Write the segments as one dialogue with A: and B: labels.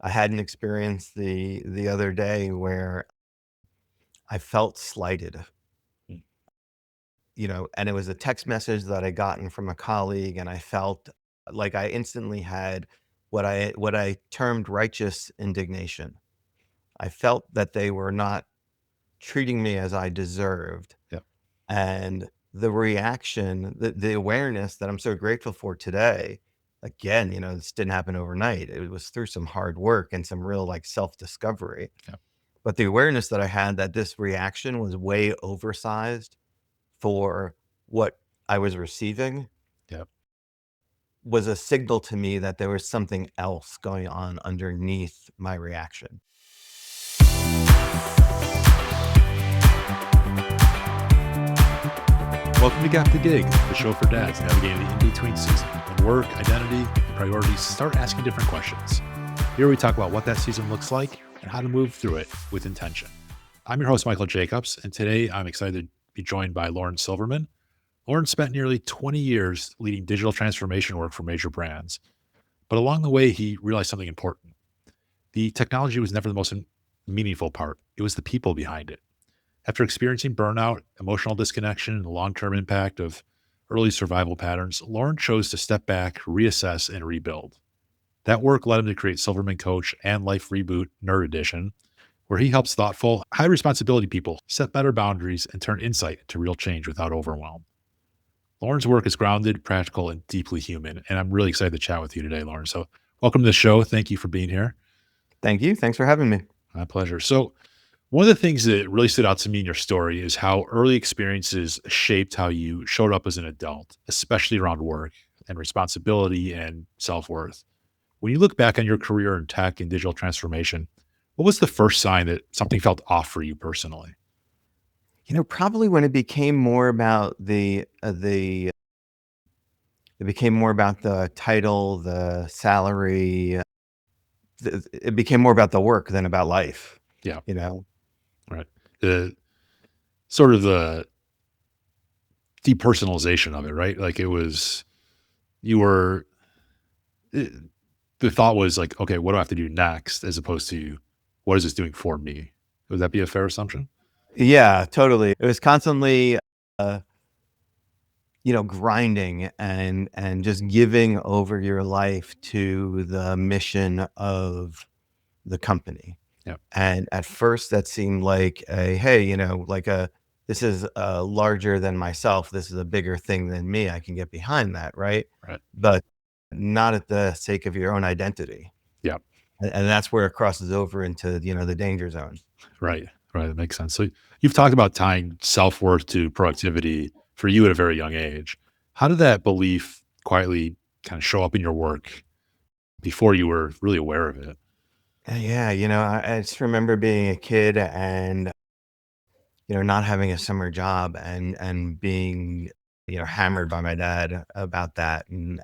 A: I had an experience the other day where I felt slighted,
B: Mm.
A: and it was a text message that I gotten from a colleague, and I felt like I instantly had what I termed righteous indignation. I felt that they were not treating me as I deserved.
B: Yep.
A: And the reaction, the awareness that I'm so grateful for today, again, this didn't happen overnight. It was through some hard work and some real like self-discovery.
B: Yep.
A: But the awareness that I had that this reaction was way oversized for what I was receiving
B: Yep.
A: was a signal to me that there was something else going on underneath my reaction.
B: Welcome to Gap the Gig, the show for dads navigating the in-between season. When work, identity, and priorities start asking different questions. Here we talk about what that season looks like and how to move through it with intention. I'm your host, Michael Jacobs, and today I'm excited to be joined by Loren Silverman. Loren spent nearly 20 years leading digital transformation work for major brands. But along the way, he realized something important. The technology was never the most meaningful part. It was the people behind it. After experiencing burnout, emotional disconnection, and the long-term impact of early survival patterns, Loren chose to step back, reassess, and rebuild. That work led him to create Silverman Coach and Life Reboot Nerd Edition, where he helps thoughtful, high responsibility people set better boundaries and turn insight into real change without overwhelm. Loren's work is grounded, practical, and deeply human, and I'm really excited to chat with you today, Loren. So welcome to the show. Thank you for being here.
A: Thank you. Thanks for having me.
B: My pleasure. So one of the things that really stood out to me in your story is how early experiences shaped how you showed up as an adult, especially around work and responsibility and self-worth. When you look back on your career in tech and digital transformation, what was the first sign that something felt off for you personally?
A: Probably when it became more about it became more about the title, the salary, it became more about the work than about life,
B: Yeah,
A: you know?
B: right. The sort of the depersonalization of it, right? Like it was, you were, it, the thought was like, okay, what do I have to do next? As opposed to what is this doing for me? Would that be a fair assumption?
A: Yeah, totally. It was constantly, uh, grinding and just giving over your life to the mission of the company.
B: Yeah.
A: And at first that seemed like hey, this is larger than myself. This is a bigger thing than me. I can get behind that, right?
B: Right.
A: But not at the sake of your own identity.
B: Yeah.
A: And that's where it crosses over into, the danger zone.
B: Right. Right. That makes sense. So you've talked about tying self worth to productivity for you at a very young age. How did that belief quietly kind of show up in your work before you were really aware of it?
A: Yeah, I just remember being a kid and, not having a summer job and being, hammered by my dad about that. And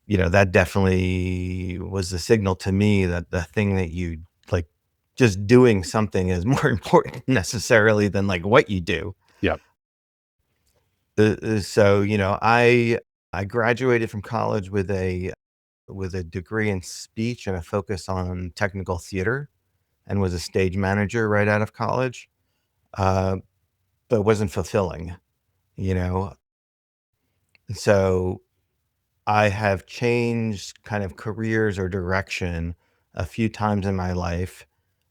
A: that definitely was the signal to me that the thing that you like, just doing something is more important necessarily than like what you do.
B: Yeah.
A: So, I graduated from college with a degree in speech and a focus on technical theater and was a stage manager right out of college. Uh, but it wasn't fulfilling, you know. So I have changed kind of careers or direction a few times in my life.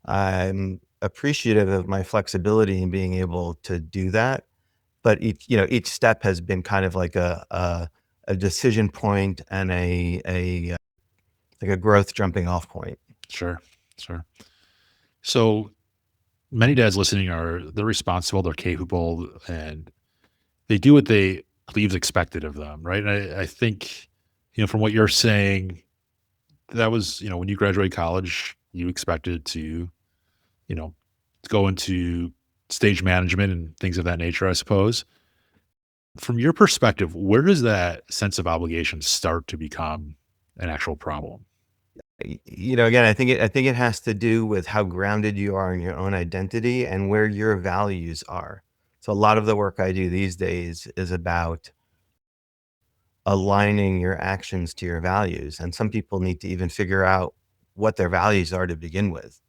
A: I'm appreciative of my flexibility in being able to do that, but each step has been kind of like a decision point and like a growth jumping off point.
B: Sure. Sure. So many dads listening they're responsible, they're capable, and they do what they believe is expected of them. Right. And I think, from what you're saying, that was, when you graduated college, you expected to, you know, go into stage management and things of that nature, I suppose. From your perspective, where does that sense of obligation start to become an actual problem?
A: Again, I think it has to do with how grounded you are in your own identity and where your values are. So a lot of the work I do these days is about aligning your actions to your values, and some people need to even figure out what their values are to begin with.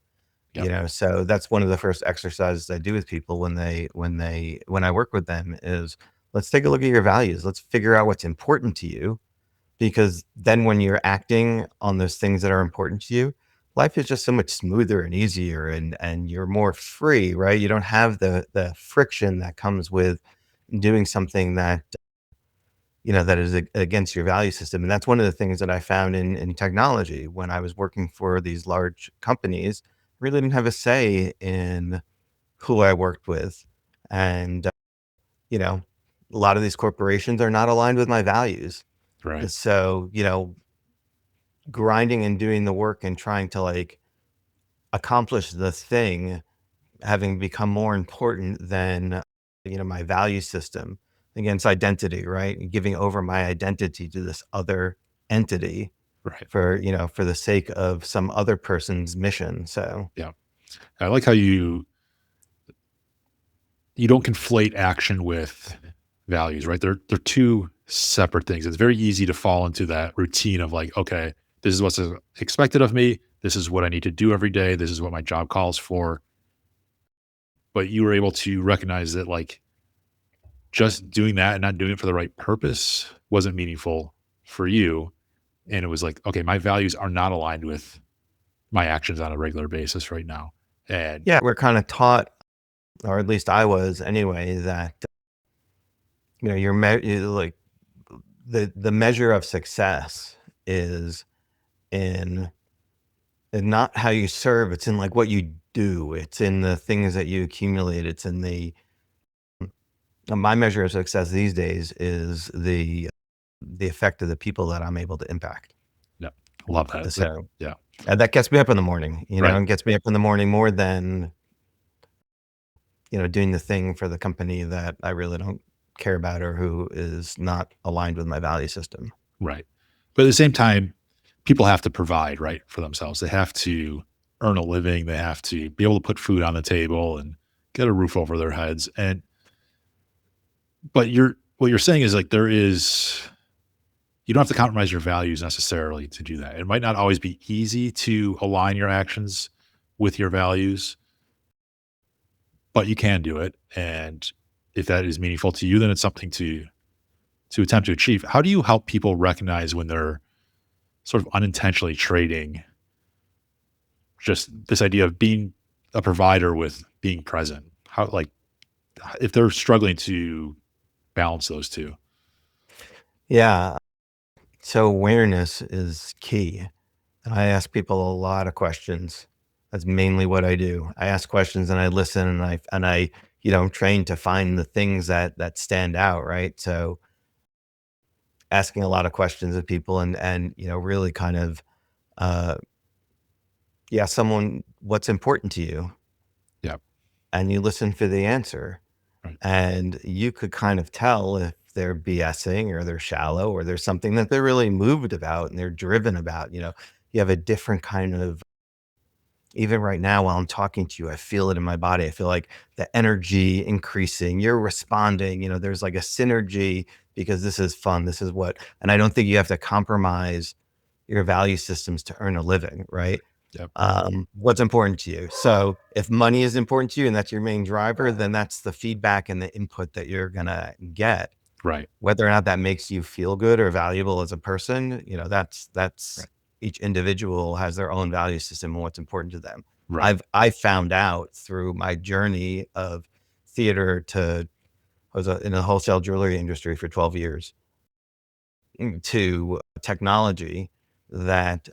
B: Yep.
A: So that's one of the first exercises I do with people when I work with them is, let's take a look at your values. Let's figure out what's important to you, because then when you're acting on those things that are important to you, life is just so much smoother and easier, and you're more free, right? You don't have the friction that comes with doing something that that is against your value system. And that's one of the things that I found in technology when I was working for these large companies. Really didn't have a say in who I worked with. And, you know, a lot of these corporations are not aligned with my values.
B: Right.
A: So, grinding and doing the work and trying to like accomplish the thing having become more important than, my value system against identity, right? Giving over my identity to this other entity
B: Right.
A: for the sake of some other person's mission. So,
B: Yeah. I like how you don't conflate action with values, right? They're two separate things. It's very easy to fall into that routine of like, okay, this is what's expected of me. This is what I need to do every day. This is what my job calls for. But you were able to recognize that like just doing that and not doing it for the right purpose wasn't meaningful for you. And it was like, okay, my values are not aligned with my actions on a regular basis right now. And
A: yeah, we're kind of taught, or at least I was anyway, that, like the measure of success is in not how you serve, it's in like what you do. It's in the things that you accumulate. It's in my measure of success these days is the effect of the people that I'm able to impact.
B: yeah, love that.
A: So,
B: Yeah.
A: that gets me up in the morning,
B: Right.
A: and gets me up in the morning more than, doing the thing for the company that I really don't care about or who is not aligned with my value system.
B: Right. But at the same time, people have to provide, right, for themselves. They have to earn a living. They have to be able to put food on the table and get a roof over their heads. And but what you're saying is like you don't have to compromise your values necessarily to do that. It might not always be easy to align your actions with your values, but you can do it. And if that is meaningful to you, then it's something to attempt to achieve. How do you help people recognize when they're sort of unintentionally trading just this idea of being a provider with being present? How, like, if they're struggling to balance those two?
A: Yeah. So awareness is key. I ask people a lot of questions. That's mainly what I do. I ask questions and I listen, and I I'm trained to find the things that stand out, right? So asking a lot of questions of people, and really kind of uh yeah, someone, what's important to you,
B: Yeah.
A: and you listen for the answer,
B: Right.
A: and you could kind of tell if they're BSing or they're shallow or there's something that they're really moved about and they're driven about. You have a different kind of, even right now while I'm talking to you, I feel it in my body. I feel like the energy increasing. You're responding. There's like a synergy because this is fun. This is what, and I don't think you have to compromise your value systems to earn a living, right?
B: Yep.
A: What's important to you. So if money is important to you and that's your main driver, then that's the feedback and the input that you're going to get.
B: Right.
A: Whether or not that makes you feel good or valuable as a person, that's
B: Right.
A: each individual has their own value system and what's important to them.
B: Right.
A: I found out through my journey of theater to, I was in the wholesale jewelry industry for 12 years, to technology, that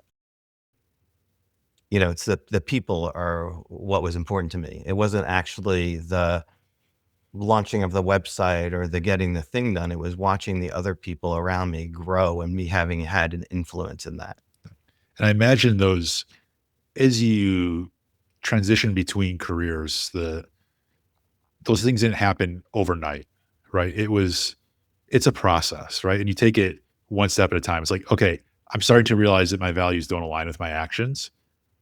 A: it's the people are what was important to me. It wasn't actually the launching of the website or the getting the thing done. It was watching the other people around me grow and me having had an influence in that.
B: And I imagine those as you transition between careers, those things didn't happen overnight, right? It's a process, right? And you take it one step at a time. It's like, okay, I'm starting to realize that my values don't align with my actions.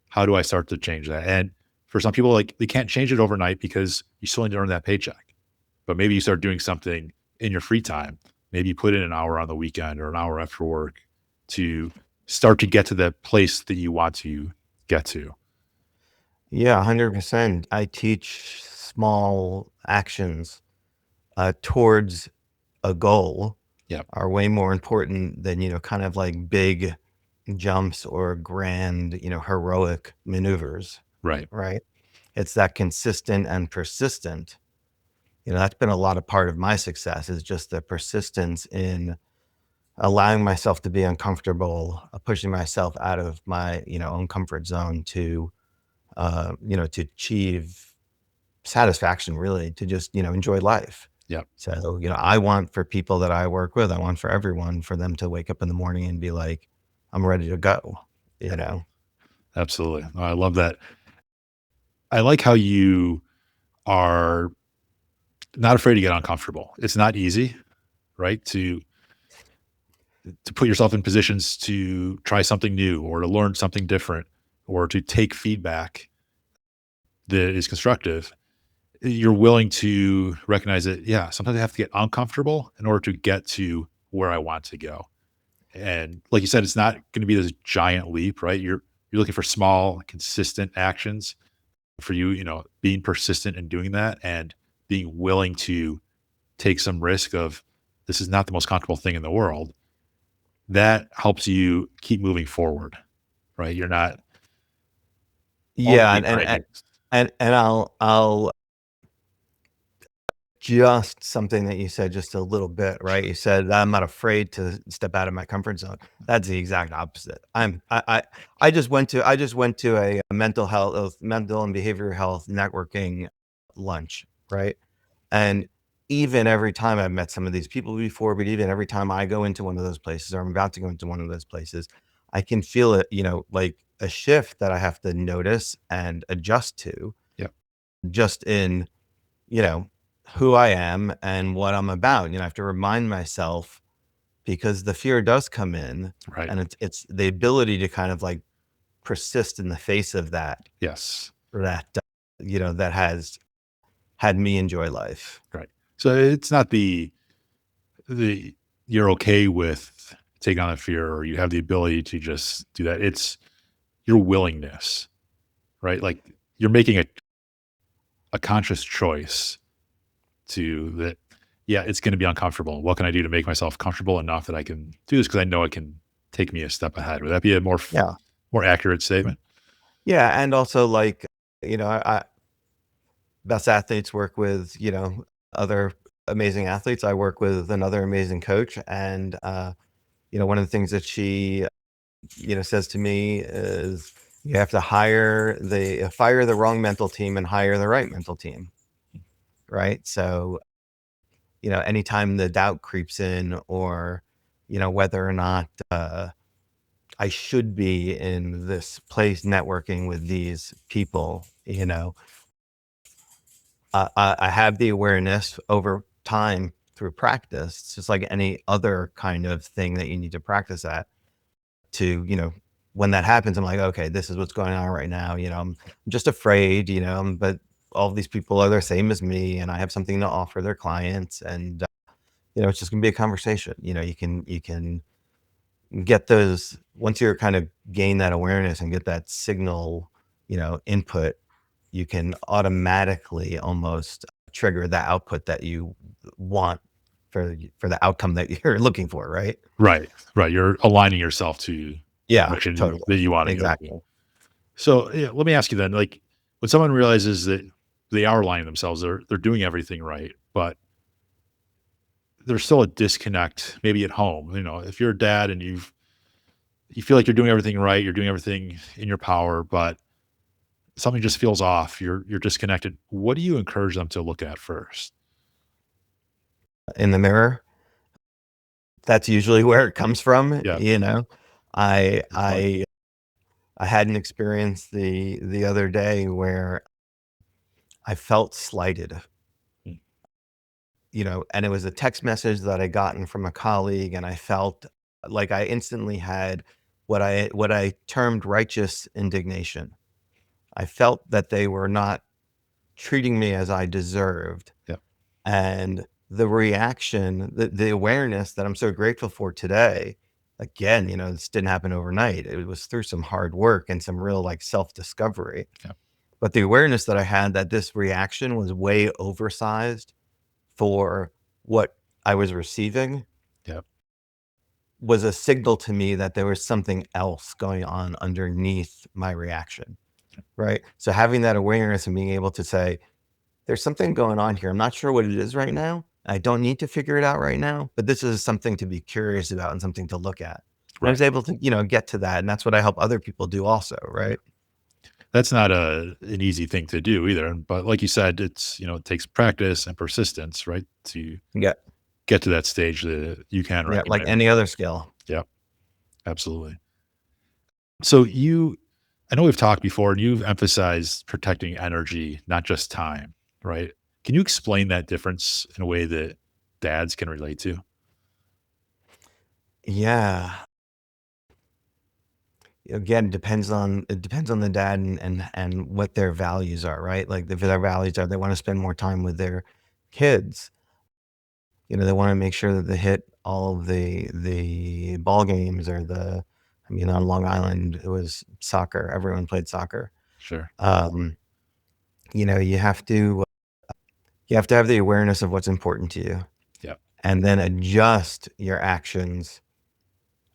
B: How do I start to change that? And for some people, like they can't change it overnight because you still need to earn that paycheck. But maybe you start doing something in your free time. Maybe you put in an hour on the weekend or an hour after work to start to get to the place that you want to. get to.
A: Yeah, 100%. I teach small actions towards a goal
B: Yep.
A: are way more important than, kind of like big jumps or grand, heroic maneuvers,
B: Right.
A: right? It's that consistent and persistent. That's been a lot of part of my success is just the persistence in allowing myself to be uncomfortable, pushing myself out of my, own comfort zone to achieve satisfaction, really, to just, enjoy life.
B: Yep.
A: So, I want for people that I work with, I want for everyone for them to wake up in the morning and be like, I'm ready to go, you
B: Yep.
A: know?
B: Absolutely. Oh, I love that. I like how you are not afraid to get uncomfortable. It's not easy, right? To put yourself in positions to try something new or to learn something different or to take feedback that is constructive. You're willing to recognize that, yeah, sometimes I have to get uncomfortable in order to get to where I want to go. And like you said, it's not going to be this giant leap, right? You're looking for small, consistent actions for you, being persistent in doing that and being willing to take some risk of this is not the most comfortable thing in the world. That helps you keep moving forward, right? You're not
A: Yeah,
B: already
A: and and and
B: grinding.
A: and I'll just something that you said just a little bit, right? You said, "I'm not afraid to step out of my comfort zone." That's the exact opposite. I just went to a mental and behavioral health networking lunch, right? And even every time I've met some of these people before, but even every time I go into one of those places or I'm about to go into one of those places, I can feel it, like a shift that I have to notice and adjust to
B: Yep.
A: just in, you know, who I am and what I'm about. I have to remind myself because the fear does come in
B: Right.
A: and it's the ability to kind of like persist in the face of
B: Yes.
A: that has had me enjoy life.
B: Right. So it's not the you're okay with taking on a fear or you have the ability to just do that. It's your willingness, right? Like you're making a conscious choice to that. Yeah, it's going to be uncomfortable. What can I do to make myself comfortable enough that I can do this? Because I know it can take me a step ahead. Would that be a
A: Yeah.
B: more accurate statement?
A: Yeah, and also like, I best athletes work with, other amazing athletes. I work with another amazing coach and one of the things that she, says to me is you have to fire the wrong mental team and hire the right mental team, right? So, anytime the doubt creeps in or, whether or not I should be in this place networking with these people, I have the awareness over time through practice. It's just like any other kind of thing that you need to practice at to, when that happens, I'm like, okay, this is what's going on right now. I'm just afraid, but all of these people are the same as me and I have something to offer their clients. And, it's just gonna be a conversation. You can get those once you're kind of gain that awareness and get that signal, input, you can automatically almost trigger the output that you want for the outcome that you're looking for, right?
B: Right. Right. You're aligning yourself to the
A: Yeah,
B: direction
A: totally.
B: that you want to go.
A: Exactly.
B: So yeah, let me ask you then, like when someone realizes that they are aligning themselves, they're doing everything right, but there's still a disconnect maybe at home. If you're a dad and you feel like you're doing everything right, you're doing everything in your power, but something just feels off, you're disconnected. What do you encourage them to look at first?
A: In the mirror, that's usually where it comes from,
B: Yeah.
A: I
B: Good point.
A: I I had an experience the other day where I felt slighted,
B: Mm.
A: and it was a text message that I gotten from a colleague, and I felt like I instantly had what I termed righteous indignation. I felt that they were not treating me as I deserved,
B: Yeah.
A: and the reaction, the awareness that I'm so grateful for today again, this didn't happen overnight. It was through some hard work and some real like self-discovery.
B: Yeah.
A: But the awareness that I had that this reaction was way oversized for what I was receiving
B: Yeah.
A: was a signal to me that there was something else going on underneath my reaction, right? So having that awareness and being able to say, there's something going on here. I'm not sure what it is right now. I don't need to figure it out right now, but this is something to be curious about and something to look at. And I
B: Right.
A: was able to, get to that. And that's what I help other people do also,
B: Yeah.
A: right?
B: That's not an easy thing to do either. But like you said, it takes practice and persistence, right? To
A: Yeah.
B: get to that stage that you can
A: Yeah. Like
B: recognize.
A: any other skill.
B: Yeah, absolutely. So I know we've talked before and you've emphasized protecting energy, not just time, right? Can you explain that difference in a way that dads can relate to?
A: Yeah. Again, it depends on the dad and what their values are, right? Like if their values are they want to spend more time with their kids, they want to make sure that they hit all of the ball games or on Long Island it was soccer. Everyone played soccer.
B: Sure.
A: Um, you have to have the awareness of what's important to you
B: Yeah.
A: and then adjust your actions.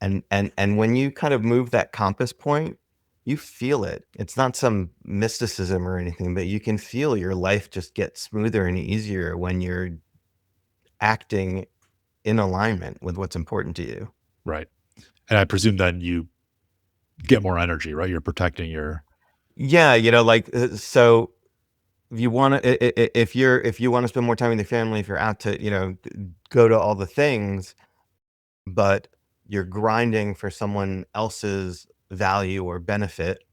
A: And when you kind of move that compass point, you feel it. It's not some mysticism or anything, but you can feel your life just get smoother and easier when you're acting in alignment with what's important to you.
B: Right. And I presume then you get more energy, right? You're protecting your
A: Yeah, like so if you want to if you want to spend more time with your family, if you're out to, go to all the things, but you're grinding for someone else's value or benefit,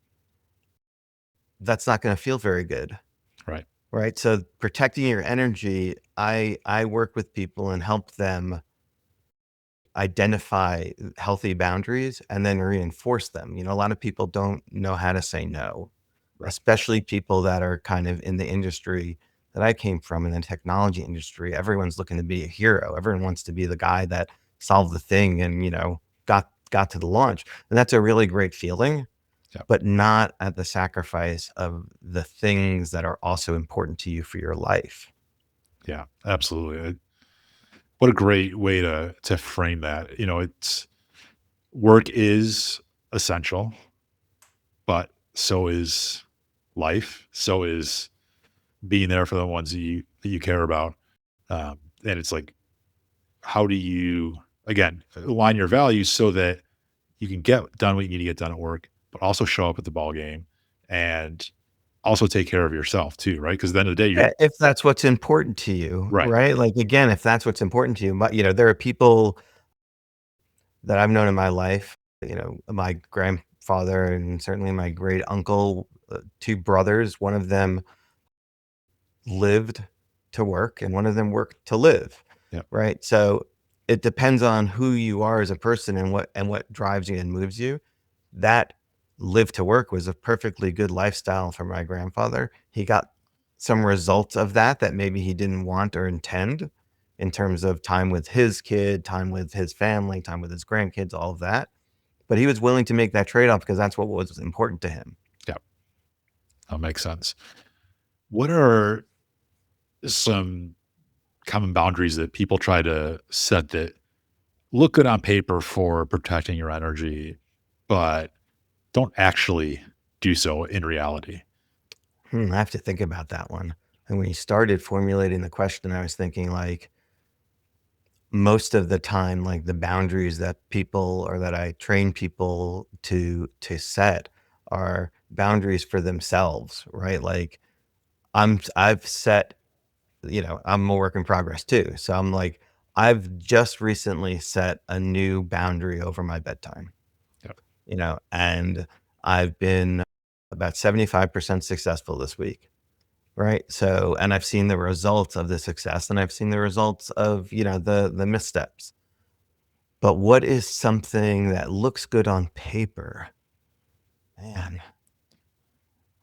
A: that's not going to feel very good.
B: right.
A: Right, so protecting your energy, I work with people and help them identify healthy boundaries and then reinforce them. A lot of people don't know how to say no,
B: Right.
A: especially people that are kind of in the industry that I came from, in the technology industry. Everyone's looking to be a hero. Everyone wants to be the guy that solved the thing and, got to the launch, and that's a really great feeling,
B: Yeah.
A: but not at the sacrifice of the things that are also important to you for your life.
B: Yeah. Absolutely. What a great way to frame that. It's work is essential, but so is life. So is being there for the ones that you care about. And it's like, how do you again align your values so that you can get done what you need to get done at work, but also show up at the ball game and also take care of yourself too, right? Because at the end of the day, you're
A: Yeah, if that's what's important to you,
B: right.
A: right? Like, again, if that's what's important to you, but, there are people that I've known in my life, my grandfather and certainly my great uncle, 2 brothers, one of them lived to work and one of them worked to live,
B: Yeah.
A: right? So, it depends on who you are as a person and what drives you and moves you. That live to work was a perfectly good lifestyle for my grandfather. He got some results of that maybe he didn't want or intend in terms of time with his kid, time with his family, time with his grandkids, all of that. But he was willing to make that trade-off because that's what was important to him.
B: Yeah. That makes sense. What are some common boundaries that people try to set that look good on paper for protecting your energy, but don't actually do so in reality?
A: I have to think about that one. And when you started formulating the question, I was thinking like most of the time, like the boundaries that people or that I train people to set are boundaries for themselves, right? Like I've set, I'm a work in progress too. So I'm like, I've just recently set a new boundary over my bedtime,
B: Yep.
A: and I've been about 75% successful this week. Right. So, and I've seen the results of the success and I've seen the results of, the missteps. But what is something that looks good on paper? Man,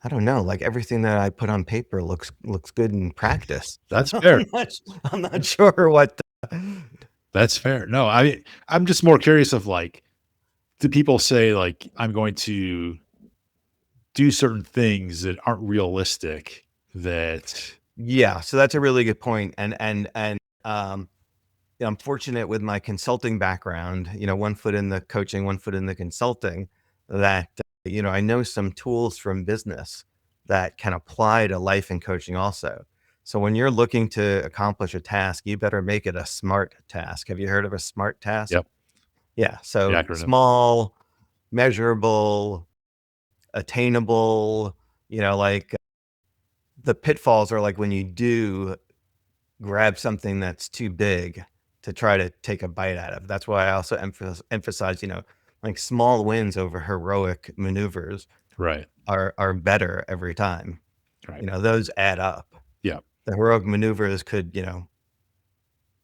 A: I don't know. Like everything that I put on paper looks good in practice.
B: That's fair.
A: I'm not sure what
B: That's fair. No, I'm just more curious of like, Do people say like, I'm going to do certain things that aren't realistic that
A: Yeah, so that's a really good point, um, yeah, I'm fortunate with my consulting background, one foot in the coaching, one foot in the consulting, that, I know some tools from business that can apply to life and coaching also. So when you're looking to accomplish a task, you better make it a SMART task. Have you heard of a SMART task?
B: yep,
A: Yeah,
B: the
A: so
B: acronym.
A: small, measurable, attainable, like the pitfalls are like when you do grab something that's too big to try to take a bite out of. That's why I also emphasize, like small wins over heroic maneuvers
B: Right,
A: are better every time.
B: right.
A: Those add up.
B: Yeah,
A: The heroic maneuvers could,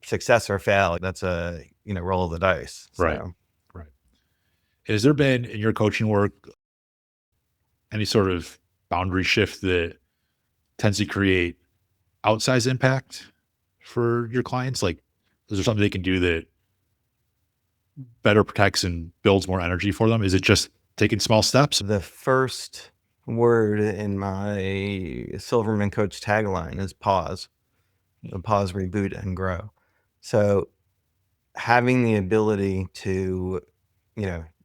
A: success or fail. That's a, roll of the dice.
B: right,
A: So
B: right. Has there been in your coaching work any sort of boundary shift that tends to create outsized impact for your clients? Like, is there something they can do that better protects and builds more energy for them? Is it just taking small steps?
A: the first word in my Silverman coach tagline is pause. Pause, reboot, and grow. So having the ability to,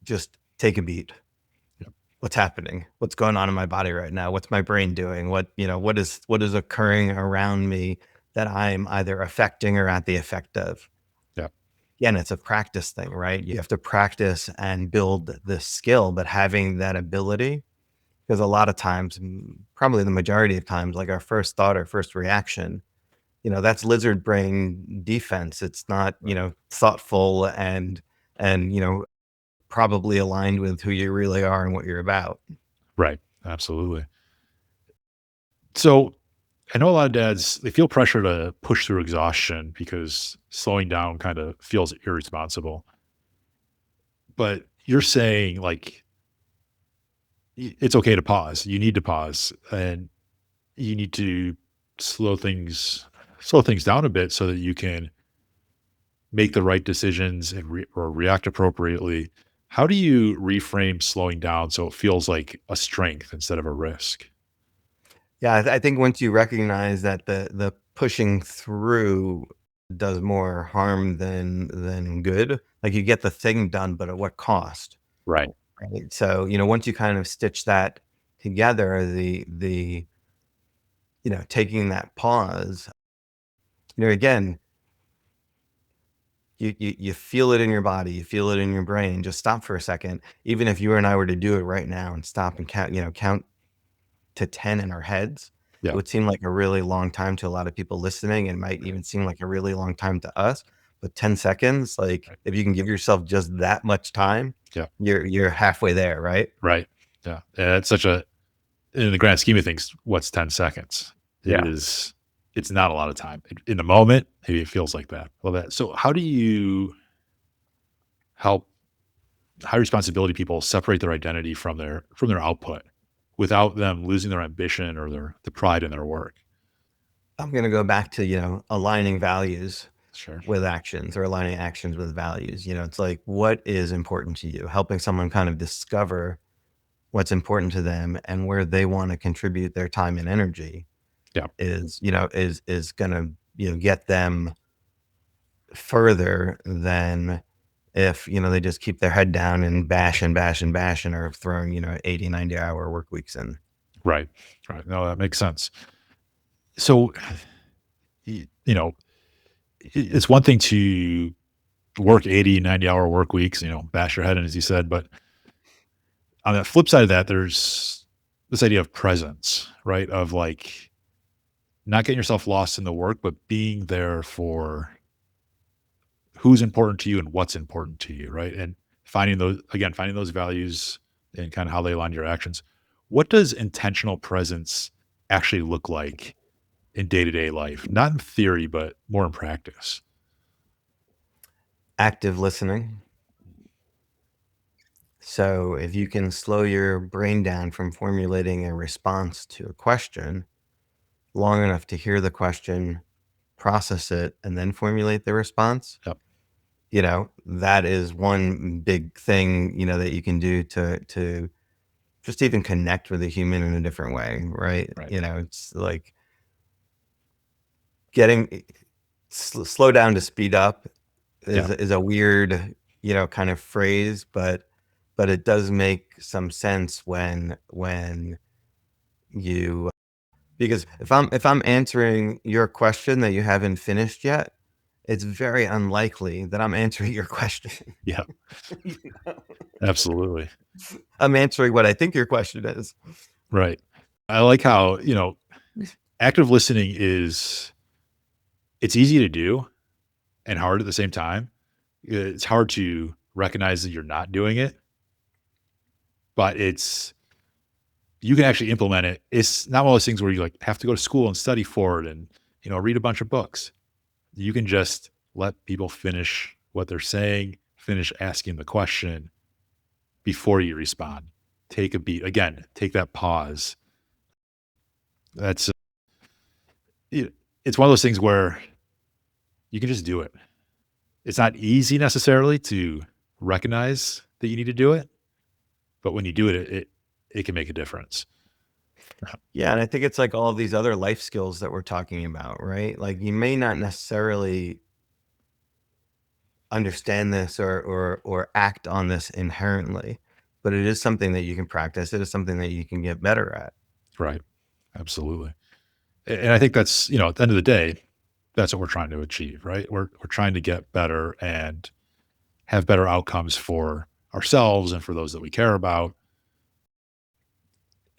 A: just take a beat.
B: Yep,
A: What's happening? What's going on in my body right now? What's my brain doing? What is occurring around me that I'm either affecting or at the effect of?
B: yep,
A: Again, it's a practice thing, right? You have to practice and build this skill, but having that ability, because a lot of times, probably the majority of times, like our first thought or first reaction, that's lizard brain defense. It's not,
B: right,
A: thoughtful and, probably aligned with who you really are and what you're about.
B: right. Absolutely. So I know a lot of dads, they feel pressure to push through exhaustion because slowing down kind of feels irresponsible. But you're saying like it's okay to pause. You need to pause and you need to slow things slow things down a bit so that you can make the right decisions and or react appropriately. How do you reframe slowing down so it feels like a strength instead of a risk?
A: Yeah, I think once you recognize that the pushing through does more harm than good, like you get the thing done, but at what cost?
B: Right.
A: Right. So, once you kind of stitch that together, taking that pause, again, you feel it in your body, you feel it in your brain. Just stop for a second. Even if you and I were to do it right now and stop and count to 10 in our heads, it
B: Yeah.
A: would seem like a really long time to a lot of people listening. It might
B: Right.
A: even seem like a really long time to us. But 10 seconds, like
B: Right.
A: if you can give yourself just that much time,
B: Yeah.
A: you're halfway there, right?
B: Right. Yeah. Yeah. It's such a in the grand scheme of things, what's 10 seconds? It
A: Yeah.
B: is it's not a lot of time. In the moment, maybe it feels like that. Well, that so how do you help high responsibility people separate their identity from their output without them losing their ambition or their the pride in their work?
A: I'm gonna go back to, aligning values
B: Sure.
A: with actions or aligning actions with values. It's like what is important to you? Helping someone kind of discover what's important to them and where they want to contribute their time and energy
B: Yeah.
A: is gonna, get them further than if, they just keep their head down and bash and bash and bash and are throwing, 80, 90-hour work weeks in.
B: Right. Right. No, that makes sense. So, you know, it's one thing to work 80, 90 hour work weeks, bash your head in, as you said. But on the flip side of that, there's this idea of presence, right? Of like not getting yourself lost in the work, but being there for who's important to you and what's important to you, right? And finding those values and kind of how they align your actions. What does intentional presence actually look like in day to day life? Not in theory, but more in practice.
A: Active listening. So if you can slow your brain down from formulating a response to a question long enough to hear the question, process it, and then formulate the response,
B: Yep.
A: that is one big thing, that you can do to just even connect with a human in a different way, right?
B: Right.
A: It's like getting slow down to speed up
B: Yeah.
A: is a weird, kind of phrase, but it does make some sense when you because if I'm answering your question that you haven't finished yet, it's very unlikely that I'm answering your question.
B: Yeah.
A: You know?
B: Absolutely.
A: I'm answering what I think your question is.
B: Right. I like how, active listening it's easy to do and hard at the same time. It's hard to recognize that you're not doing it, but you can actually implement it. It's not one of those things where you like have to go to school and study for it and, read a bunch of books. You can just let people finish what they're saying, finish asking the question before you respond. Take a beat. Again, take that pause. That's it, it's one of those things where you can just do it. It's not easy necessarily to recognize that you need to do it, but when you do it, it can make a difference.
A: Yeah, and I think it's like all of these other life skills that we're talking about, right? Like you may not necessarily understand this or act on this inherently, but it is something that you can practice. It is something that you can get better at.
B: Right. Absolutely. And I think that's, at the end of the day, that's what we're trying to achieve, right? We're trying to get better and have better outcomes for ourselves and for those that we care about.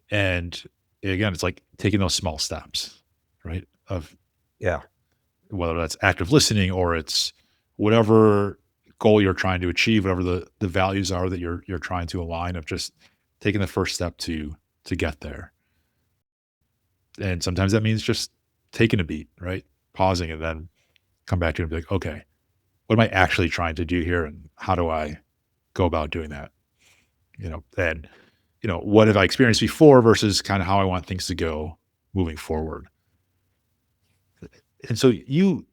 B: And again, it's like taking those small steps, right? Of
A: Yeah.
B: whether that's active listening or it's whatever goal you're trying to achieve, whatever the values are that you're trying to align, of just taking the first step to get there. And sometimes that means just taking a beat, right? Pausing and then come back to it and be like, okay, what am I actually trying to do here? And how do I go about doing that? And what have I experienced before versus kind of how I want things to go moving forward. And so you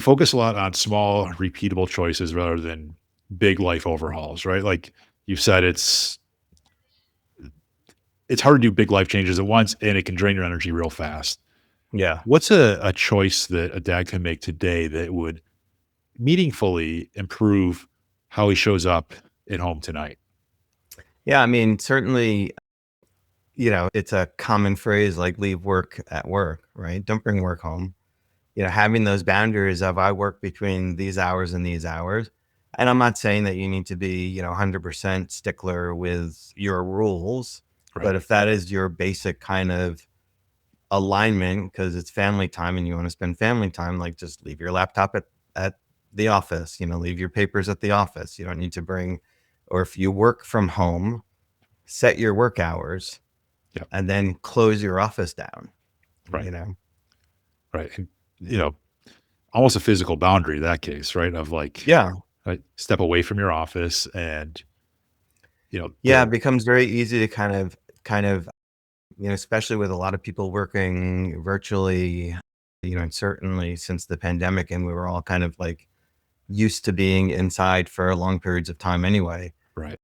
B: focus a lot on small, repeatable choices rather than big life overhauls, right? Like you said, it's hard to do big life changes at once, and it can drain your energy real fast.
A: Yeah.
B: What's a choice that a dad can make today that would meaningfully improve how he shows up at home tonight?
A: Yeah. I mean, certainly, it's a common phrase like leave work at work, right? Don't bring work home. Having those boundaries of I work between these hours and these hours. And I'm not saying that you need to be, 100% stickler with your rules,
B: Right.
A: but if that is your basic kind of alignment because it's family time and you want to spend family time, like just leave your laptop at the office, leave your papers at the office. You don't need to bring, or if you work from home, set your work hours
B: Yeah.
A: and then close your office down,
B: Right.
A: you know?
B: Right. And, you know, almost a physical boundary in that case, right? Of like,
A: Yeah.
B: right, step away from your office and,
A: Yeah. It
B: the
A: becomes very easy to kind of, especially with a lot of people working virtually, and certainly since the pandemic and we were all kind of like used to being inside for long periods of time anyway.
B: right.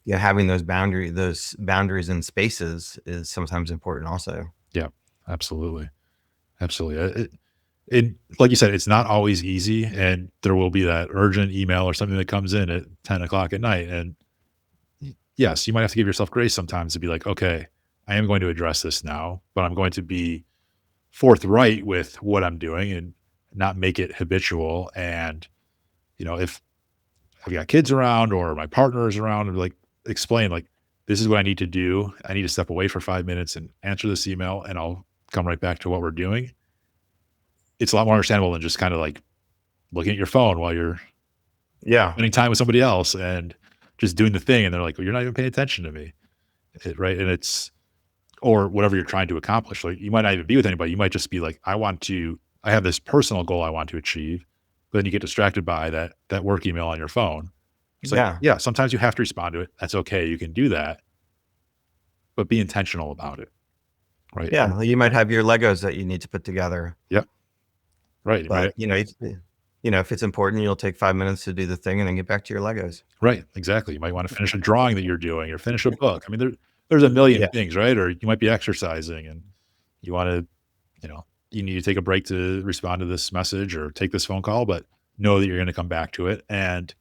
A: Having those boundaries and spaces is sometimes important also.
B: Yeah. Absolutely. Absolutely. And like you said, it's not always easy, and there will be that urgent email or something that comes in at 10 o'clock at night. And yes, you might have to give yourself grace sometimes to be like, okay, I am going to address this now, but I'm going to be forthright with what I'm doing and not make it habitual. And, if I've got kids around or my partner is around, and like explain, like, this is what I need to do. I need to step away for 5 minutes and answer this email, and I'll come right back to what we're doing. It's a lot more understandable than just kind of like looking at your phone while you're
A: Yeah.
B: spending time with somebody else and just doing the thing. And they're like, well, you're not even paying attention to me. Right. And or whatever you're trying to accomplish. Like you might not even be with anybody. You might just be like, I have this personal goal I want to achieve. But then you get distracted by that work email on your phone. It's like,
A: Yeah.
B: yeah, sometimes you have to respond to it. That's okay. You can do that, but be intentional about it. Right.
A: Yeah. You might have your Legos that you need to put together,
B: Yep. Right.
A: but
B: Right.
A: if it's important, you'll take 5 minutes to do the thing and then get back to your Legos.
B: Right, exactly. You might wanna finish a drawing that you're doing or finish a book. I mean, there's a million
A: Yeah.
B: things, right? Or you might be exercising and you wanna, you know, you need to take a break to respond to this message or take this phone call, but know that you're gonna come back to it. And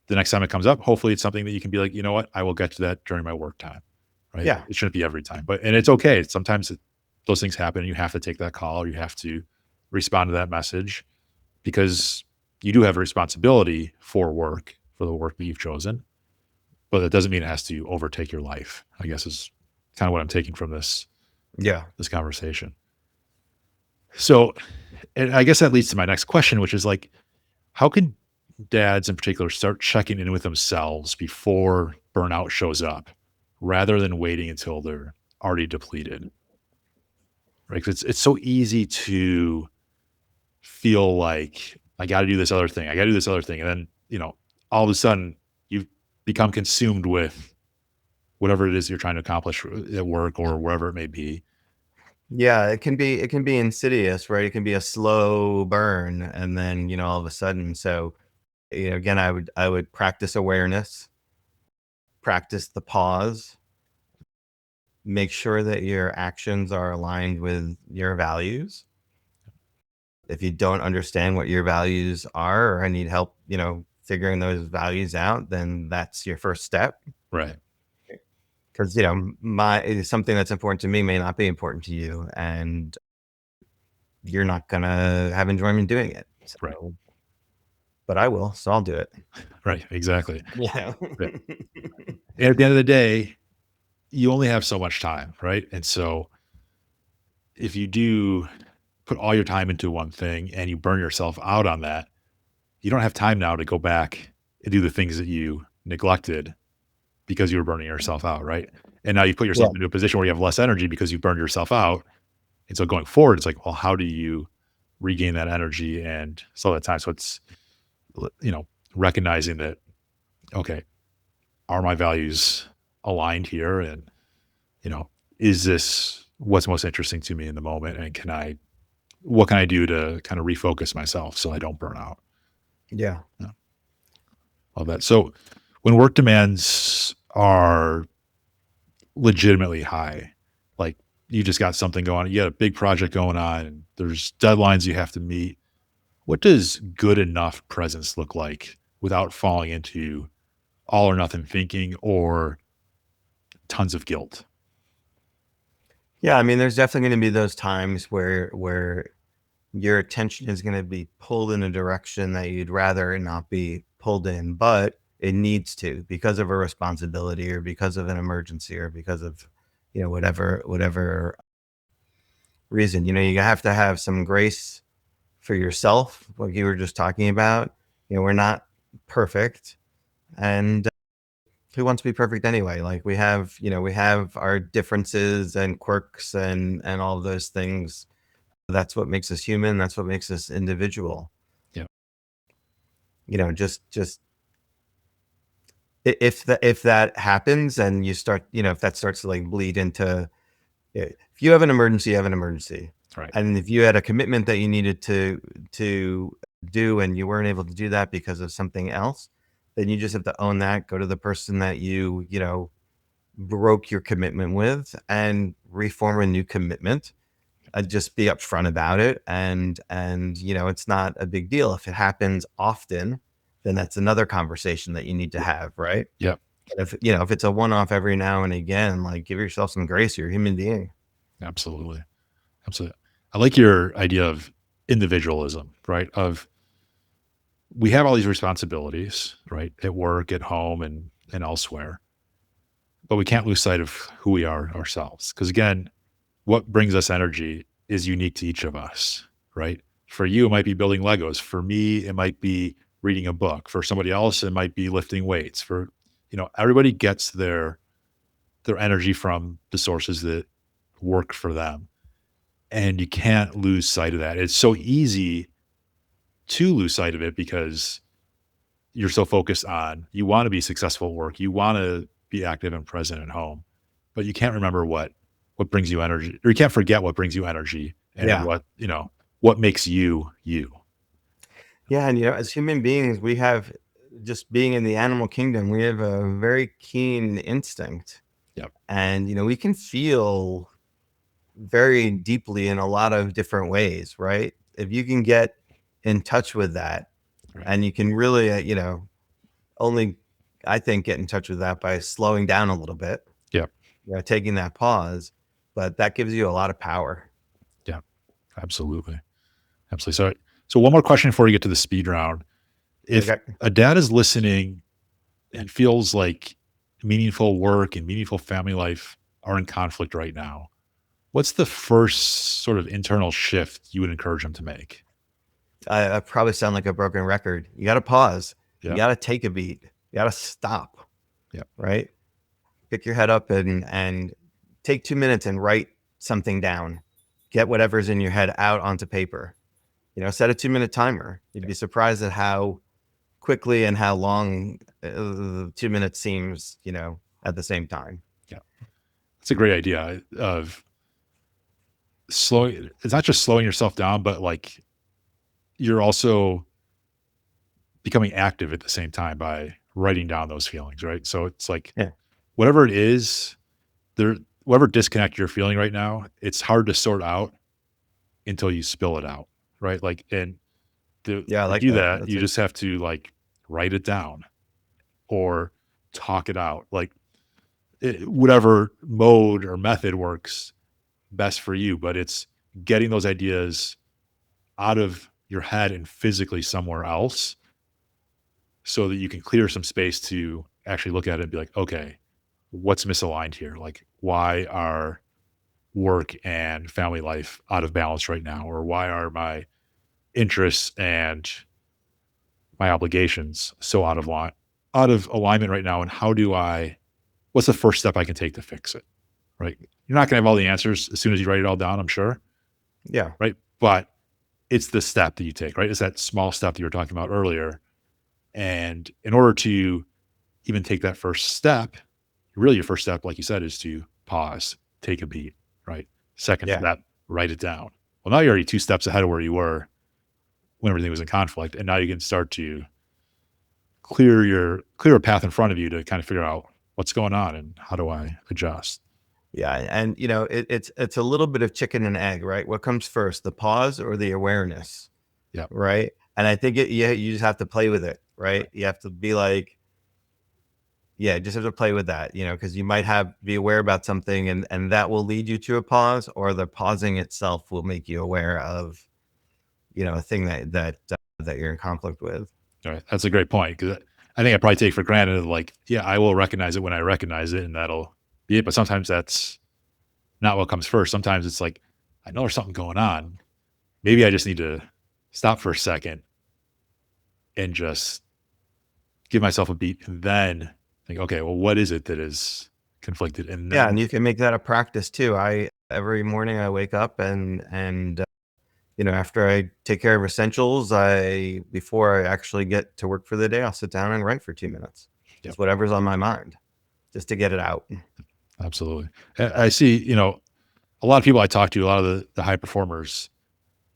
B: the next time it comes up, hopefully it's something that you can be like, you know what? I will get to that during my work time. Right.
A: Yeah.
B: It shouldn't be every time, and it's okay. Sometimes those things happen and you have to take that call or you have to respond to that message because you do have a responsibility for the work that you've chosen, but that doesn't mean it has to overtake your life, I guess is kind of what I'm taking from
A: Yeah.
B: this conversation. So, and I guess that leads to my next question, which is like, how can dads in particular start checking in with themselves before burnout shows up rather than waiting until they're already depleted? Right? 'Cause it's so easy to feel like I got to do this other thing. I got to do this other thing. And then, all of a sudden you've become consumed with whatever it is you're trying to accomplish at work or wherever it may be.
A: Yeah, it can be insidious, right? It can be a slow burn and then, all of a sudden. So, again, I would practice awareness, practice the pause, make sure that your actions are aligned with your values. If you don't understand what your values are or I need help, figuring those values out, then that's your first step.
B: Right.
A: Because, my something that's important to me may not be important to you, and you're not gonna have enjoyment doing it.
B: Right.
A: So, but I will, so I'll do it.
B: Right. Exactly.
A: Yeah.
B: Right. And at the end of the day, you only have so much time. Right. And so if you do put all your time into one thing and you burn yourself out on that, you don't have time now to go back and do the things that you neglected because you were burning yourself out, right? And now you put
A: Yeah.
B: yourself into a position where you have less energy because you burned yourself out. And so going forward, it's like, well, how do you regain that energy and slow that time? So it's, you know, recognizing that, okay, are my values aligned here? And, you know, is this what's most interesting to me in the moment? And what can I do to kind of refocus myself so I don't burn out?
A: Yeah.
B: Yeah, all that. So when work demands are legitimately high, like you just got something going on, you got a big project going on, and there's deadlines you have to meet. What does good enough presence look like without falling into all or nothing thinking or tons of guilt?
A: Yeah, I mean, there's definitely gonna be those times where your attention is gonna be pulled in a direction that you'd rather it not be pulled in, but it needs to because of a responsibility or because of an emergency or because of, whatever reason. You have to have some grace for yourself, like you were just talking about. We're not perfect, and who wants to be perfect anyway? Like we have our differences and quirks and all of those things. That's what makes us human. That's what makes us individual.
B: Yeah.
A: Just if that happens and you start, if that starts to like bleed into, if you have an emergency, you have an emergency.
B: Right.
A: And if you had a commitment that you needed to do and you weren't able to do that because of something else, then you just have to own that, go to the person that broke your commitment with and reform a new commitment. Just be upfront about it, and it's not a big deal. If it happens often, then that's another conversation that you need to have, right?
B: Yep.
A: But if it's a one-off every now and again, like, give yourself some grace. You're a human being.
B: Absolutely. Absolutely. I like your idea of individualism, right? Of we have all these responsibilities, right? At work, at home, and elsewhere, but we can't lose sight of who we are ourselves. Because again, what brings us energy is unique to each of us, right? For you, it might be building Legos. For me, it might be reading a book. For somebody else, it might be lifting weights. Everybody gets their energy from the sources that work for them. And you can't lose sight of that. It's so easy to lose sight of it because you're so focused on you want to be successful at work, you want to be active and present at home, but you can't remember what brings you energy, or you can't forget what brings you energy and
A: Yeah.
B: what makes you you.
A: Yeah, and as human beings, we have just being in the animal kingdom, we have a very keen instinct,
B: Yep.
A: and we can feel very deeply in a lot of different ways, right? If you can get in touch with that,
B: Right.
A: and you can really, only I think get in touch with that by slowing down a little bit,
B: Yep.
A: taking that pause, but that gives you a lot of power.
B: Yeah. Absolutely. Absolutely. So one more question before we get to the speed round. If
A: Okay.
B: a dad is listening and feels like meaningful work and meaningful family life are in conflict right now, what's the first sort of internal shift you would encourage him to make?
A: I probably sound like a broken record. You got to pause. You
B: Yeah.
A: got to take a beat. You got to stop,
B: Yeah.
A: right? Pick your head up and take 2 minutes and write something down. Get whatever's in your head out onto paper. Set a 2-minute timer. You'd
B: Yeah.
A: be surprised at how quickly and how long 2 minutes seems, at the same time.
B: Yeah. It's a great idea of slowing. It's not just slowing yourself down, but like you're also becoming active at the same time by writing down those feelings, right? So it's like
A: Yeah.
B: whatever it is, there whatever disconnect you're feeling right now, it's hard to sort out until you spill it out, right? Like, and
A: Yeah, I
B: to
A: like
B: do
A: that.
B: that,
A: That's
B: you
A: a
B: just have to like write it down or talk it out, like whatever mode or method works best for you. But it's getting those ideas out of your head and physically somewhere else so that you can clear some space to actually look at it and be like, okay, what's misaligned here? Like, why are work and family life out of balance right now? Or why are my interests and my obligations so out of alignment right now? And what's the first step I can take to fix it? Right. You're not going to have all the answers as soon as you write it all down, I'm sure.
A: yeah.
B: Right. But it's the step that you take, right? It's that small step that you were talking about earlier. And in order to even take that first step, really your first step, like you said, is to pause, take a beat, right? Second
A: Yeah.
B: step, write it down. Well, now you're already 2 steps ahead of where you were when everything was in conflict. And now you can start to clear a path in front of you to kind of figure out what's going on and how do I adjust.
A: Yeah, and it's a little bit of chicken and egg, right? What comes first, the pause or the awareness,
B: Yep.
A: right? And I think you just have to play with it, right?
B: Right.
A: You have to be like, yeah, just have to play with that, because you might be aware about something, and that will lead you to a pause, or the pausing itself will make you aware of, a thing that you're in conflict with.
B: All right. That's a great point because I think I probably take for granted, like, yeah, I will recognize it when I recognize it and that'll be it. But sometimes that's not what comes first. Sometimes it's like, I know there's something going on. Maybe I just need to stop for a second and just give myself a beat and then think, okay, well, what is it that is conflicted? And
A: Yeah,
B: then,
A: and you can make that a practice too. I Every morning I wake up and after I take care of essentials, before I actually get to work for the day, I'll sit down and write for 2 minutes.
B: yep,
A: Just whatever's on my mind, just to get it out.
B: absolutely. I see, a lot of people I talk to, a lot of the high performers,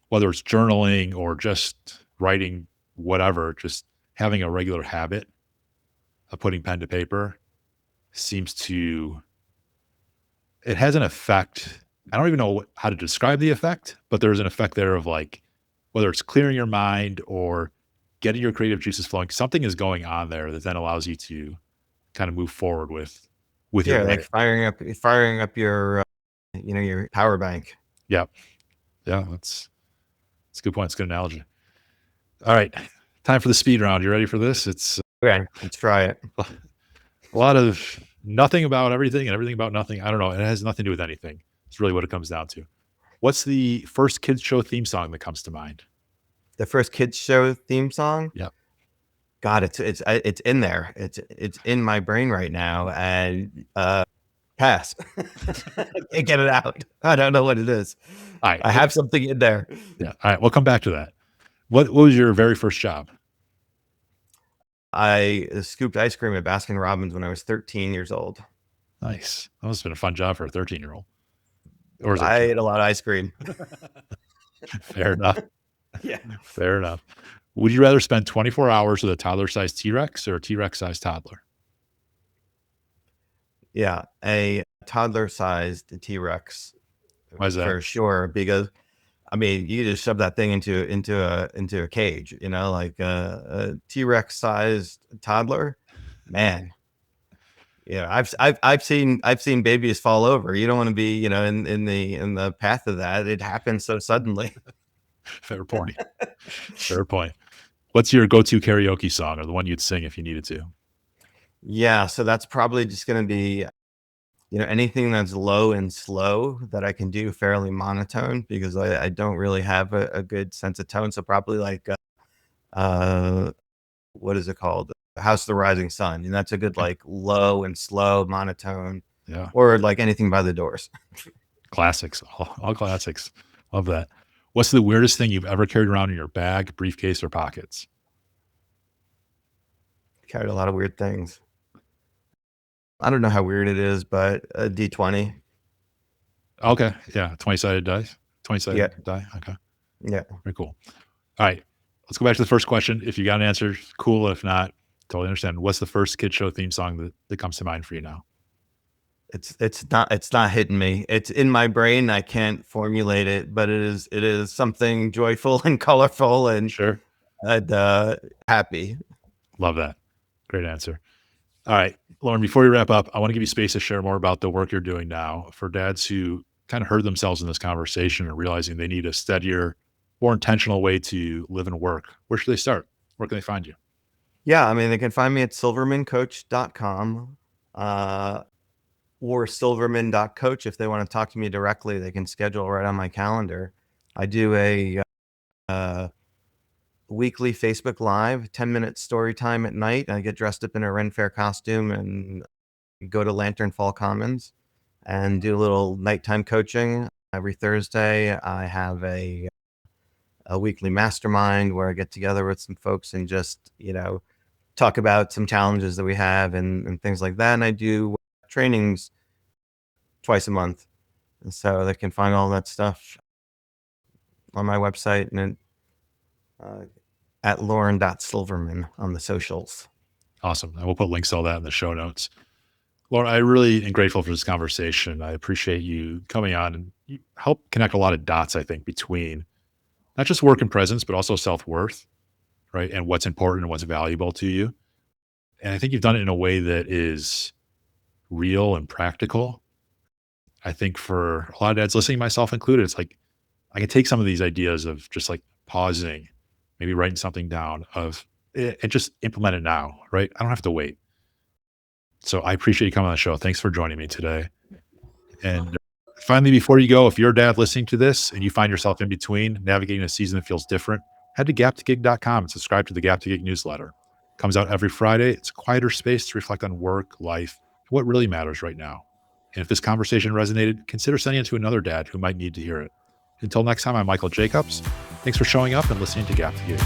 B: whether it's journaling or just writing, whatever, just having a regular habit of putting pen to paper seems to it has an effect. I don't even know how to describe the effect, but there's an effect there of like whether it's clearing your mind or getting your creative juices flowing, something is going on there that then allows you to kind of move forward with your
A: Yeah, like
B: writing.
A: firing up your power bank.
B: Yeah. Yeah. That's a good point. It's a good analogy. All right. Time for the speed round. You ready for this? It's
A: Okay, let's try it.
B: a lot of nothing about everything and everything about nothing. I don't know. It has nothing to do with anything. It's really what it comes down to. What's the first kids show theme song that comes to mind?
A: The first kids show theme song.
B: Yep.
A: God, it's in there. It's in my brain right now, and pass. I can't get it out. I don't know what it is.
B: All right.
A: I have something in there.
B: Yeah. All right. We'll come back to that. What was your very first job?
A: I scooped ice cream at Baskin Robbins when I was 13 years old.
B: Nice. That must have been a fun job for a 13-year-old. Or is
A: I
B: that
A: ate a lot of ice cream.
B: fair enough?
A: Yeah.
B: Fair enough. Would you rather spend 24 hours with a toddler-sized T-Rex or a T-Rex-sized toddler?
A: Yeah, a toddler-sized T-Rex
B: Why is that?
A: for sure, because I mean, you just shove that thing into a cage, like a T-Rex sized toddler. Man, yeah, I've seen babies fall over. You don't want to be, in the path of that. It happens so suddenly.
B: Fair point. Fair point. What's your go-to karaoke song or the one you'd sing if you needed to?
A: Yeah, so that's probably just going to be, anything that's low and slow that I can do fairly monotone because I don't really have a good sense of tone. So probably like uh what is it called? House of the Rising Sun. And that's a good
B: Okay.
A: like low and slow monotone,
B: Yeah.
A: or like anything by the Doors.
B: Classics. All classics. Love that. What's the weirdest thing you've ever carried around in your bag, briefcase, or pockets?
A: Carried a lot of weird things. I don't know how weird it is, but a D20.
B: Okay. Yeah. 20-sided dice.
A: Yeah.
B: 20-sided die. Okay.
A: Yeah.
B: Very cool. All right. Let's go back to the first question. If you got an answer, cool. If not, totally understand. What's the first kid show theme song that comes to mind for you now?
A: It's not hitting me. It's in my brain. I can't formulate it, but it is something joyful and colorful
B: Sure.
A: and happy.
B: Love that. Great answer. All right, Lauren, before we wrap up, I want to give you space to share more about the work you're doing now for dads who kind of heard themselves in this conversation and realizing they need a steadier, more intentional way to live and work. Where should they start? Where can they find you?
A: Yeah, I mean, they can find me at silvermancoach.com, or silverman.coach. If they want to talk to me directly, they can schedule right on my calendar. I do a weekly Facebook Live, 10-minute story time at night. I get dressed up in a Ren Fair costume and go to Lantern Fall Commons and do a little nighttime coaching. Every Thursday, I have a weekly mastermind where I get together with some folks and just, talk about some challenges that we have and things like that. And I do trainings twice a month. And so they can find all that stuff on my website and uh, at Loren.Silverman on the socials.
B: Awesome. And we'll put links to all that in the show notes. Lauren, I really am grateful for this conversation. I appreciate you coming on and you help connect a lot of dots, I think, between not just work and presence, but also self worth, right? And what's important and what's valuable to you. And I think you've done it in a way that is real and practical. I think for a lot of dads listening, myself included, it's like I can take some of these ideas of just like pausing, maybe writing something down and just implement it now, right? I don't have to wait. So I appreciate you coming on the show. Thanks for joining me today. And finally, before you go, if you're a dad listening to this and you find yourself in between navigating a season that feels different, head to gap2gig.com and subscribe to the Gap to Gig newsletter. It comes out every Friday. It's a quieter space to reflect on work, life, and what really matters right now. And if this conversation resonated, consider sending it to another dad who might need to hear it. Until next time, I'm Michael Jacobs. Thanks for showing up and listening to Gap to Gig.